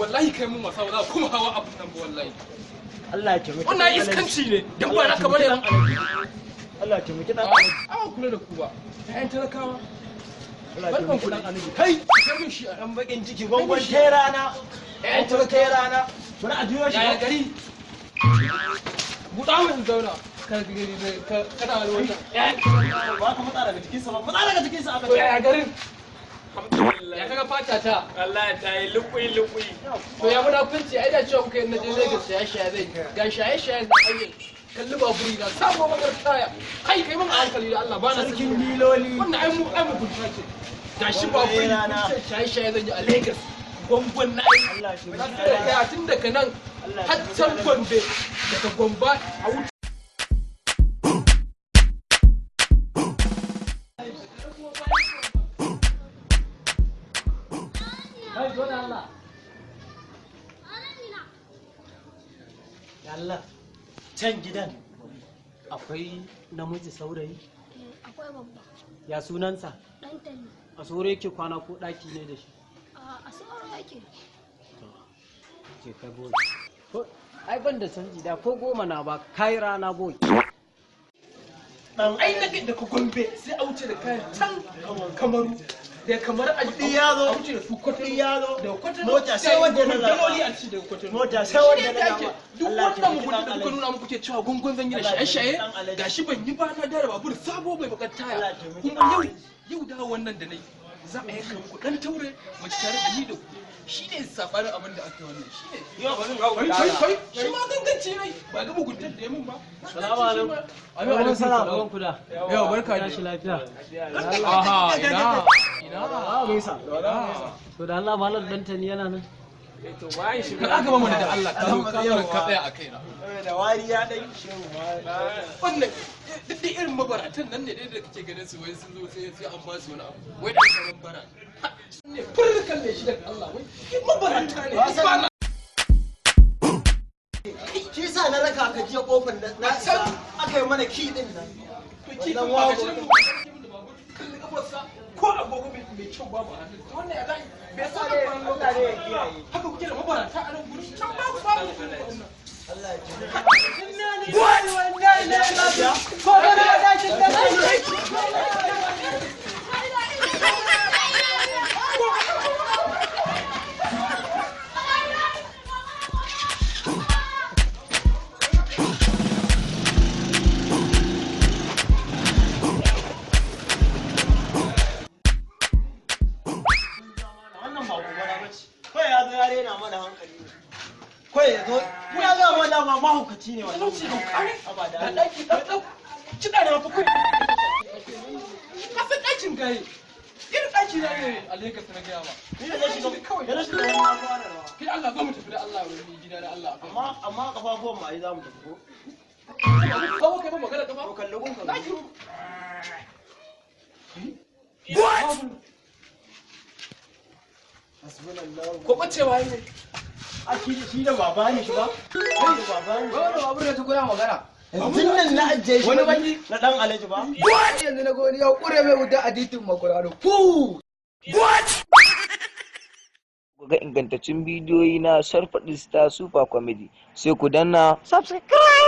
wallahi kai mun wasa za kuma hawa abun nan ba wallahi Allah ya taimake wannan iskanci ne dan ba naka bane Allah ya taimake dan a kula da ku ba ƴaƴan talakawa Allah ya taimake dan annabi kai sai mun shi a dan bakin ciki gongon tai rana ƴaƴan talakawa rana bari a juyo shi ya gari buɗa mun zauna kana wani wannan ba ka matsa daga cikin sa ba matsa daga cikin sa aka to ya garin ya kaga fata ta Allah ta yi lukui to ya muna kunci ai da cewa kuka yi naje Lagos shaye zai ga shaye da ayyin kalli baburi na sabo magar taya kai mun hankali da Allah ba na sarkin miloli wannan ai mu gunta ce gashi baburi na shaye zan yi a Lagos gongon na ai Allah shi ya tun daga nan har can Gombe daga Gomba a wuce Allah can gidan akwai namiji saurayi akwai babba ya sunansa ɗanta ne a sore yake kwana ko ɗaki ne da shi a sauran yake ke kai boy ai ban da canji da ko goma na ba kai rana boy dan ai da ka Gombe sai a wuce da kayan can Kamaru da kamar a kudi ya zo wuce da su kudi ya zo da kwatano mota sai wanda na daloli a ci da kwatano mota sai wanda na zaba duk wannan mugun da kuka nuna muku ke cewa gungun zan yi da shaye-shaye gashi ban yi ba na da babur sabo bai bakar taya kuma yau da wannan da nayi za a yanka muku dan taure mace tare da ni da ku shine sabanin abin da aka yi wannan shine kai shi ma ganganci ne ba ga muguntar da ya mun ba salamu alaikum salamu ku da yau barka da shi lafiya aha ina a gaisa to da Allah malam danta ni yana nan to bayan shi ka ga mu da Allah ka tsaya a kaina da wari ya dai wannan duk da irin mabaratan nan ne dai da kake ganin su wai sun zo sai an ba su wani abu wai da kaman bara ne furta kalle shi da Allah wai mabarata ne ba na shi sa na raka ka je kofar na san aka yi mana ki din nan to ki kan ba shi da kalli kafarsa ko agogo mai kyau babu a hannun wannan ya zai bai sa da kwanan lokaci haka kuke da mabarata a nan gurin can babu wannan Allah ya ji wani wannan ne lafiya ko ba da shi da kawai ya zo ya ga ma dama mahaukaci ne wannan talauci da kare da daki ɗan kiɗa da mafi kai kasa ɗakin gaye irin ɗaki na ne a Lagos na gaya ma ni da na shiga kawai da na shiga na fara rawa kai Allah za mu tafi da Allah wani gida da Allah amma kafafuwan mu ai za mu tafi ko kawo kai ba magana kafa to kallo kun ɗaki kallo what hasbunallahu ko bacewa ne a shi da baba ne shi ba kai da baba ne wani babu da tukuna magana yanzu nan na ajiye shi wani baki na dan alaji ba what yanzu na goni ya kure mai wuta a titin makurano fu what ga ingantaccen bidiyoyi na Sharfaɗi Star Super Comedy sai ku danna subscribe